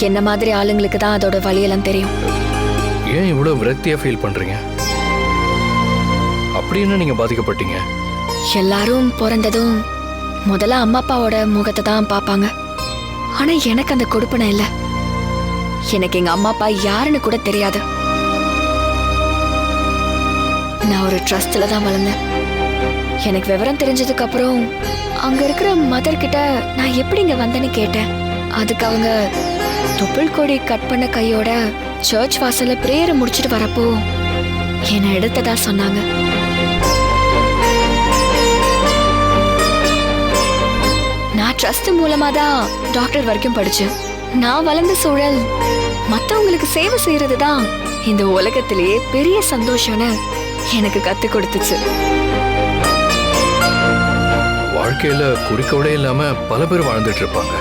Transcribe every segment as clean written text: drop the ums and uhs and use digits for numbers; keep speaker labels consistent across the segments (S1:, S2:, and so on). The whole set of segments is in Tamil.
S1: என்ன மாதிரி ஆளுங்களுக்கு தான் அதோட வழியெல்லாம் தெரியும்.
S2: ஏன் இவ்வளவு விரக்தியா ஃபீல் பண்றீங்க? அப்படி என்ன நீங்க பாதிக்கப்பட்டீங்க?
S1: எல்லாரும் பிறந்ததும் முதல்ல அம்மா அப்பாவோட முகத்தை தான் பார்ப்பாங்க. ஆனா எனக்கு அந்த கொடுப்பனை இல்ல. எனக்கு எங்க அம்மா அப்பா யாருன்னு கூட தெரியாது. நான் ஒரு ட்ரஸ்ட்ல தான் வளர்ந்தேன். எனக்கு விவரம் தெரிஞ்சதுக்கு அப்புறம் அங்க இருக்கிற மதர் கிட்ட நான் எப்படி இங்க வந்தேன்னு கேட்டேன். அதுக்கு அவங்க தொப்புள் கொடி கட் பண்ண கையோட சர்ச் வாசல்ல பிரேயரை முடிச்சிட்டு வரப்போ என்னை எடுத்ததா சொன்னாங்க. நான் ட்ரஸ்ட் மூலமா தான் டாக்டர் வரைக்கும் படிச்சேன். நான் வளர்ந்த சூழல் மத்தவங்களுக்கு சேவை செய்யறது தான் இந்த உலகத்திலேயே பெரிய சந்தோஷம்னு எனக்கு கத்து கொடுத்துச்சு.
S2: வாழ்க்கையில குறிக்கோளே இல்லாம பல பேர் வாழ்ந்துட்டு இருப்பாங்க.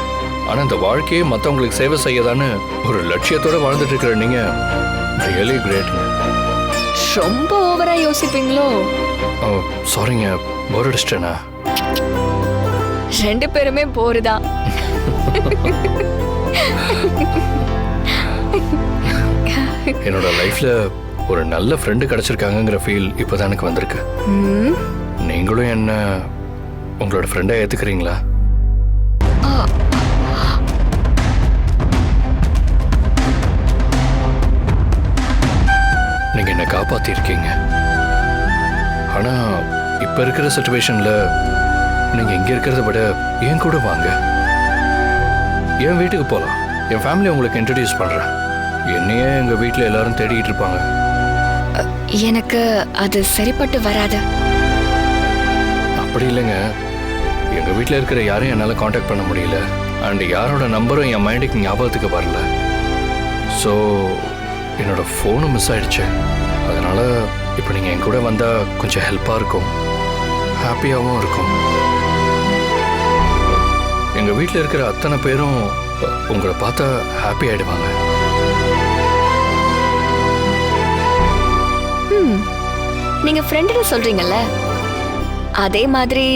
S2: ஆனா இந்த வாழ்க்கையே மத்தவங்களுக்கு சேவை செய்யதான்னு ஒரு லட்சியத்தோட வாழ்ந்துட்டு இருக்கிற நீங்க ரியலி கிரேட்.
S1: ரொம்ப ஓவரா யோசிப்பீங்களோ?
S2: சாரிங்க, போர் அடிச்சிட்டேனா?
S1: ரெண்டு பேருமே போருதான்.
S2: என்னோட லைஃப்ல ஒரு நல்ல ஃப்ரெண்டு கிடைச்சிருக்காங்கங்கிற ஃபீல் இப்போதான் எனக்கு வந்திருக்கு. நீங்களும் என்ன உங்களோட ஃப்ரெண்டா ஏத்துக்கிறீங்களா? நீங்க என்ன காப்பாத்திருக்கீங்க. ஆனா இப்ப இருக்கிற சிச்சுவேஷன்ல நீங்க இங்க இருக்கிறத விட என் கூட வாங்க. என் வீட்டுக்கு போலாம். என் ஃபேமிலி உங்களுக்கு இன்ட்ரடியூஸ் பண்றேன். என்னையே எங்க வீட்டுல எல்லாரும் தேடிட்டு இருப்பாங்க.
S1: எனக்கு அது சரிப்பட்டு வராது.
S2: அப்படி இல்லைங்க, எங்க வீட்டுல இருக்கிற யாரையும் என்னால காண்டாக்ட் பண்ண முடியல. அண்ட் யாரோட நம்பரும் என் மைண்டுக்கு ஞாபகத்துக்கு வரல. ஸோ என்னோட ஃபோனும் மிஸ் ஆயிடுச்சு. அதனால இப்போ நீங்க என் கூட வந்தா கொஞ்சம் ஹெல்ப்பா இருக்கும், ஹாப்பியாகவும் இருக்கும். எங்க வீட்டில் இருக்கிற அத்தனை பேரும் உங்களை பார்த்தா ஹாப்பி ஆயிடுவாங்க.
S1: நீங்க ஃப்ரெண்டுன்னு சொல்றீங்கல்ல, அதே மாதிரி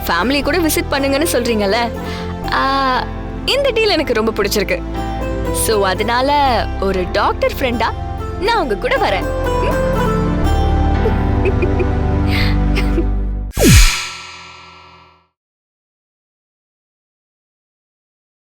S1: ஃபேமிலி கூட விசிட் பண்ணுங்கன்னு சொல்றீங்கல்ல. இந்த டீல் எனக்கு ரொம்ப பிடிச்சிருக்கு. சோ அதனால ஒரு டாக்டர் ஃப்ரெண்டா நான் உங்க கூட வரேன்.